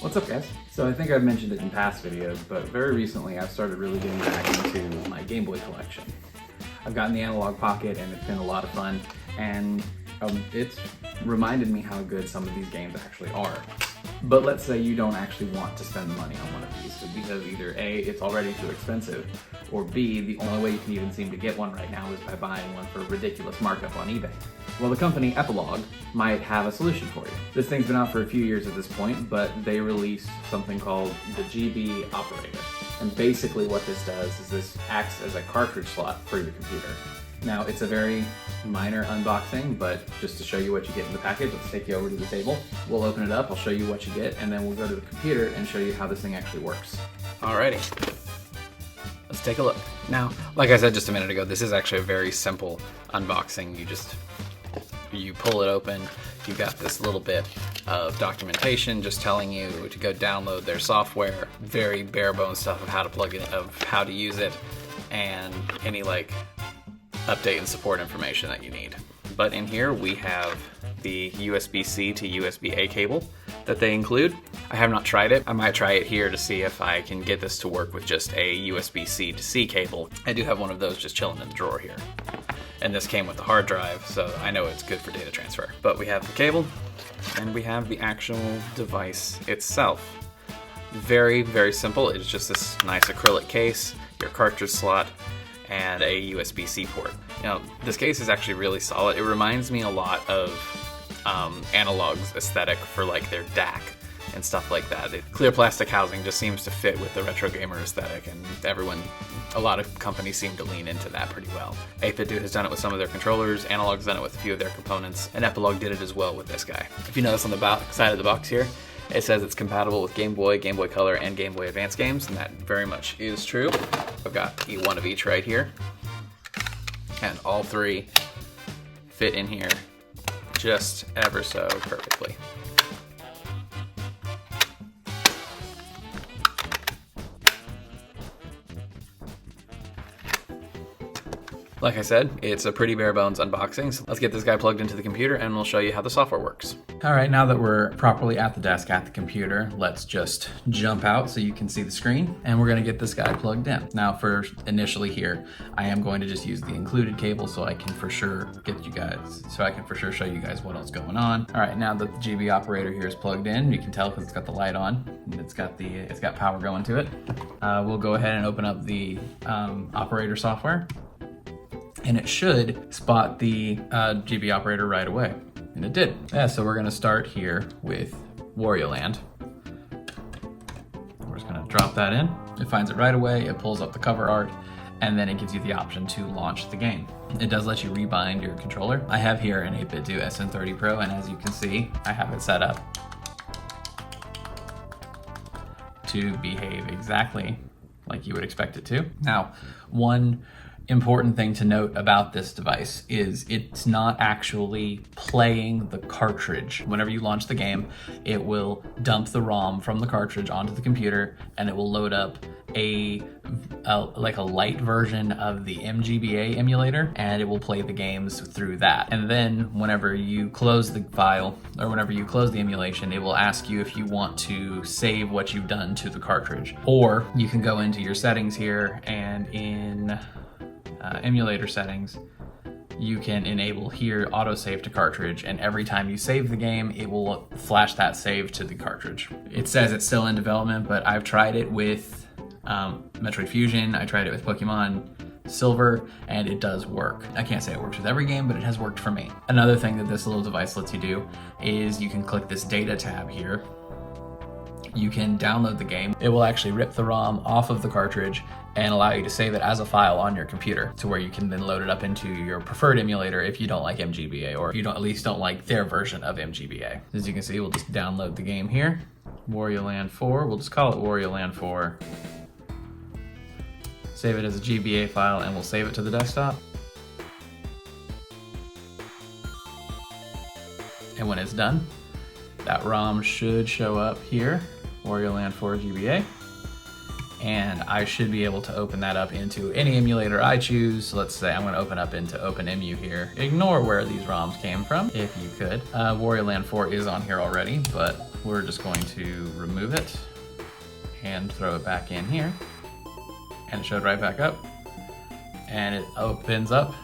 What's up, guys? So I think I've mentioned it in past videos, but very recently I've started really getting back into my Game Boy collection. I've gotten the Analog Pocket and it's been a lot of fun, and it's reminded me how good some of these games actually are. But let's say you don't actually want to spend the money on one of these because either A, it's already too expensive, or B, the only way you can even seem to get one right now is by buying one for a ridiculous markup on eBay. Well, the company Epilogue might have a solution for you. This thing's been out for a few years at this point, but they released something called the GB operator. And basically what this does is this acts as a cartridge slot for your computer. Now, it's a very minor unboxing, but just to show you what you get in the package, let's take you over to the table. We'll open it up, I'll show you what you get, and then we'll go to the computer and show you how this thing actually works. Alrighty, let's take a look. Now, like I said just a minute ago, this is actually a very simple unboxing. You pull it open, you've got this little bit of documentation just telling you to go download their software, very bare bones stuff of how to plug it, of how to use it, and any update and support information that you need. But in here we have the USB-C to USB-A cable that they include. I have not tried it. I might try it here to see if I can get this to work with just a USB-C to C cable. I do have one of those just chilling in the drawer here. And this came with the hard drive, so I know it's good for data transfer. But we have the cable, and we have the actual device itself. Very, very simple. It's just this nice acrylic case, your cartridge slot, and a USB-C port. Now, this case is actually really solid. It reminds me a lot of Analog's aesthetic for like their DAC and stuff like that. The clear plastic housing just seems to fit with the retro gamer aesthetic, and a lot of companies seem to lean into that pretty well. 8-Bit Dude has done it with some of their controllers, Analog's done it with a few of their components, and Epilogue did it as well with this guy. If you notice on the side of the box here, it says it's compatible with Game Boy, Game Boy Color, and Game Boy Advance games, and that very much is true. I've got one of each right here, and all three fit in here just ever so perfectly. Like I said, it's a pretty bare bones unboxing, so let's get this guy plugged into the computer and we'll show you how the software works. All right, now that we're properly at the desk at the computer, let's just jump out so you can see the screen, and we're gonna get this guy plugged in. Now, for initially here, I am going to just use the included cable so I can for sure show you guys what else is going on. All right, now that the GB operator here is plugged in, you can tell because it's got the light on, and it's got power going to it. We'll go ahead and open up the operator software, and it should spot the GB operator right away. And it did. Yeah, so we're gonna start here with Wario Land. We're just gonna drop that in. It finds it right away, it pulls up the cover art, and then it gives you the option to launch the game. It does let you rebind your controller. I have here an 8-Bit Do SN30 Pro, and as you can see, I have it set up to behave exactly like you would expect it to. Now, one important thing to note about this device is it's not actually playing the cartridge. Whenever you launch the game, it will dump the ROM from the cartridge onto the computer, and it will load up like a light version of the MGBA emulator, and it will play the games through that. And then whenever you close the file, or whenever you close the emulation, it will ask you if you want to save what you've done to the cartridge. Or you can go into your settings here, and in emulator settings, you can enable here autosave to cartridge, and every time you save the game, it will flash that save to the cartridge. It says it's still in development, but I've tried it with Metroid Fusion, I tried it with Pokemon Silver, and it does work. I can't say it works with every game, but it has worked for me. Another thing that this little device lets you do is you can click this data tab here. You can download the game. It will actually rip the ROM off of the cartridge and allow you to save it as a file on your computer, to where you can then load it up into your preferred emulator if you don't like MGBA, or if you at least don't like their version of MGBA. As you can see, we'll just download the game here. Wario Land 4, we'll just call it Wario Land 4. Save it as a GBA file, and we'll save it to the desktop. And when it's done, that ROM should show up here, Wario Land 4 GBA. and I should be able to open that up into any emulator I choose. Let's say I'm going to open up into OpenEmu here. Ignore where these ROMs came from, if you could. Wario Land 4 is on here already, but we're just going to remove it and throw it back in here. And it showed right back up. And it opens up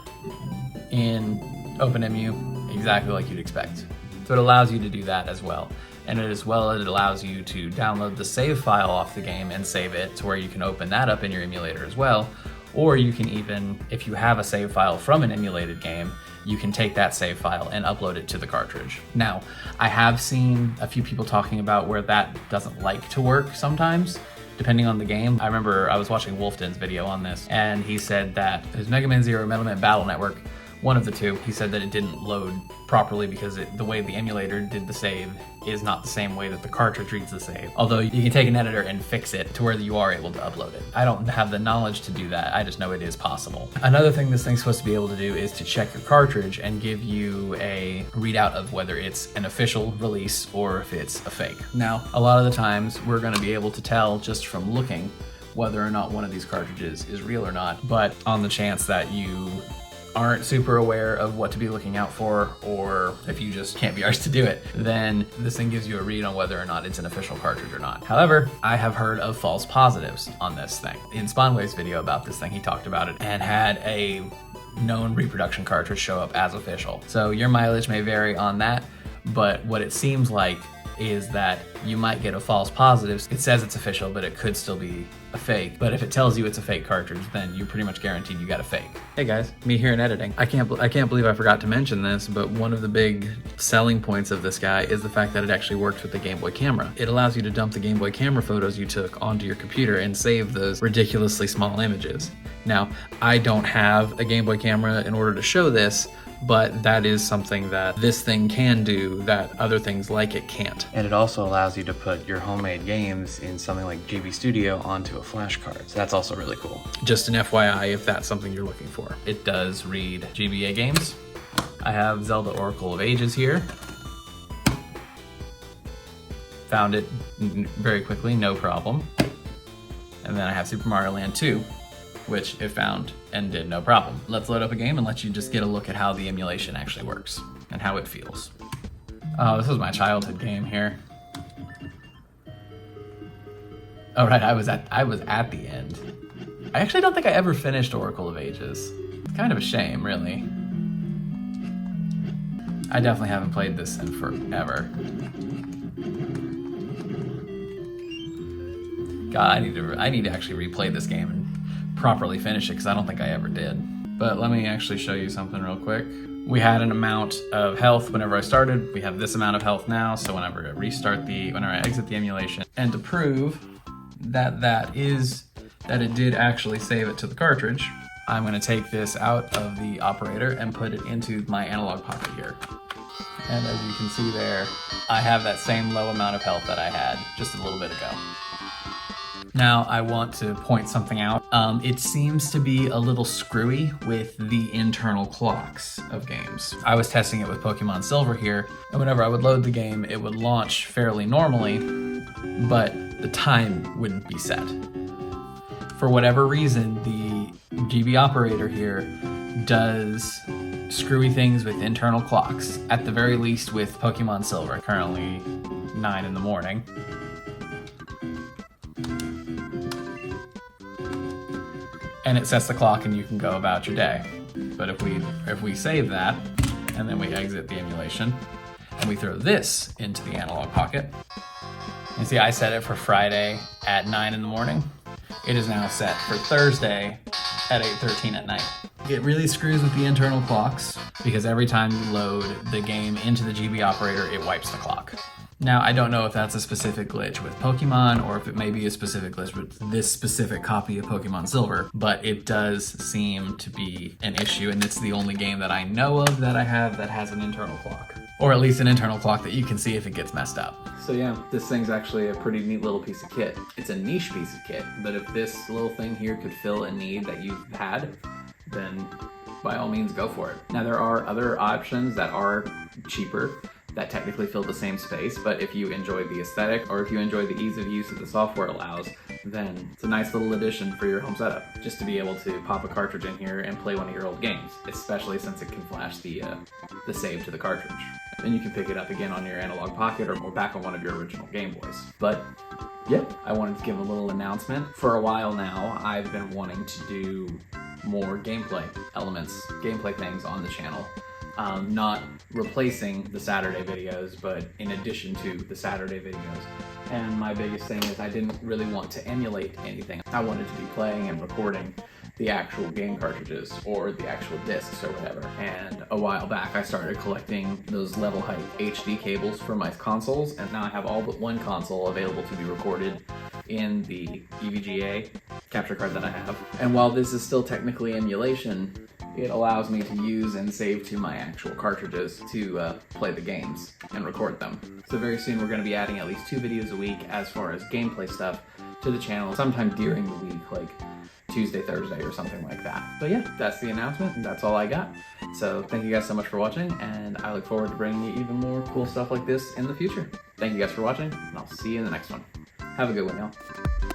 in OpenEmu exactly like you'd expect. So it allows you to do that as well. And it allows you to download the save file off the game and save it to where you can open that up in your emulator as well. Or you can even, if you have a save file from an emulated game, you can take that save file and upload it to the cartridge. Now, I have seen a few people talking about where that doesn't like to work sometimes, depending on the game. I remember I was watching Wolfden's video on this, and he said that his Mega Man Zero, Metal Man Battle Network, one of the two, he said that it didn't load properly because the way the emulator did the save is not the same way that the cartridge reads the save. Although you can take an editor and fix it to where you are able to upload it. I don't have the knowledge to do that, I just know it is possible. Another thing this thing's supposed to be able to do is to check your cartridge and give you a readout of whether it's an official release or if it's a fake. Now, a lot of the times we're gonna be able to tell just from looking whether or not one of these cartridges is real or not, but on the chance that you aren't super aware of what to be looking out for, or if you just can't be arsed to do it, then this thing gives you a read on whether or not it's an official cartridge or not. However, I have heard of false positives on this thing. In Spawnway's video about this thing, he talked about it and had a known reproduction cartridge show up as official. So your mileage may vary on that, but what it seems like is that you might get a false positive. It says it's official, but it could still be a fake. But if it tells you it's a fake cartridge, then you're pretty much guaranteed you got a fake. Hey guys, me here in editing. I can't believe I forgot to mention this, but one of the big selling points of this guy is the fact that it actually works with the Game Boy camera. It allows you to dump the Game Boy camera photos you took onto your computer and save those ridiculously small images. Now, I don't have a Game Boy camera in order to show this, but that is something that this thing can do that other things like it can't. And it also allows you to put your homemade games in something like GB Studio onto a flash card. So that's also really cool. Just an FYI if that's something you're looking for. It does read GBA games. I have Zelda Oracle of Ages here. Found it very quickly, no problem. And then I have Super Mario Land 2, which it found and did no problem. Let's load up a game and let you just get a look at how the emulation actually works and how it feels. Oh, this was my childhood game here. Oh right, I was at the end. I actually don't think I ever finished Oracle of Ages. It's kind of a shame, really. I definitely haven't played this in forever. God, I need to actually replay this game and properly finish it because I don't think I ever did. But let me actually show you something real quick. We had an amount of health whenever I started. We have this amount of health now, so whenever I exit the emulation, and to prove that it did actually save it to the cartridge, I'm going to take this out of the operator and put it into my analog pocket here. And as you can see there, I have that same low amount of health that I had just a little bit ago. Now I want to point something out. It seems to be a little screwy with the internal clocks of games. I was testing it with Pokemon Silver here, and whenever I would load the game, it would launch fairly normally, but the time wouldn't be set. For whatever reason, the GB operator here does screwy things with internal clocks, at the very least with Pokemon Silver. Currently 9 in the morning. And it sets the clock and you can go about your day. But if we save that, and then we exit the emulation, and we throw this into the analog pocket, you see I set it for Friday at 9 in the morning. It is now set for Thursday at 8:13 at night. It really screws with the internal clocks because every time you load the game into the GB operator, it wipes the clock. Now, I don't know if that's a specific glitch with Pokemon or if it may be a specific glitch with this specific copy of Pokemon Silver, but it does seem to be an issue, and it's the only game that I know of that I have that has an internal clock. Or at least an internal clock that you can see if it gets messed up. So yeah, this thing's actually a pretty neat little piece of kit. It's a niche piece of kit, but if this little thing here could fill a need that you've had, then by all means go for it. Now there are other options that are cheaper that technically fill the same space, but if you enjoy the aesthetic or if you enjoy the ease of use that the software allows, then it's a nice little addition for your home setup, just to be able to pop a cartridge in here and play one of your old games, especially since it can flash the save to the cartridge. Then you can pick it up again on your analog pocket or back on one of your original Game Boys. But yeah, I wanted to give a little announcement. For a while now, I've been wanting to do more gameplay elements, gameplay things on the channel. Not replacing the Saturday videos, but in addition to the Saturday videos. And my biggest thing is I didn't really want to emulate anything. I wanted to be playing and recording the actual game cartridges or the actual discs or whatever. And a while back I started collecting those level height HD cables for my consoles, and now I have all but one console available to be recorded in the EVGA capture card that I have. And while this is still technically emulation, it allows me to use and save to my actual cartridges to play the games and record them. So very soon we're going to be adding at least 2 videos a week as far as gameplay stuff to the channel, sometime during the week, like Tuesday, Thursday, or something like that. But yeah, that's the announcement, and that's all I got. So thank you guys so much for watching, and I look forward to bringing you even more cool stuff like this in the future. Thank you guys for watching, and I'll see you in the next one. Have a good one, y'all.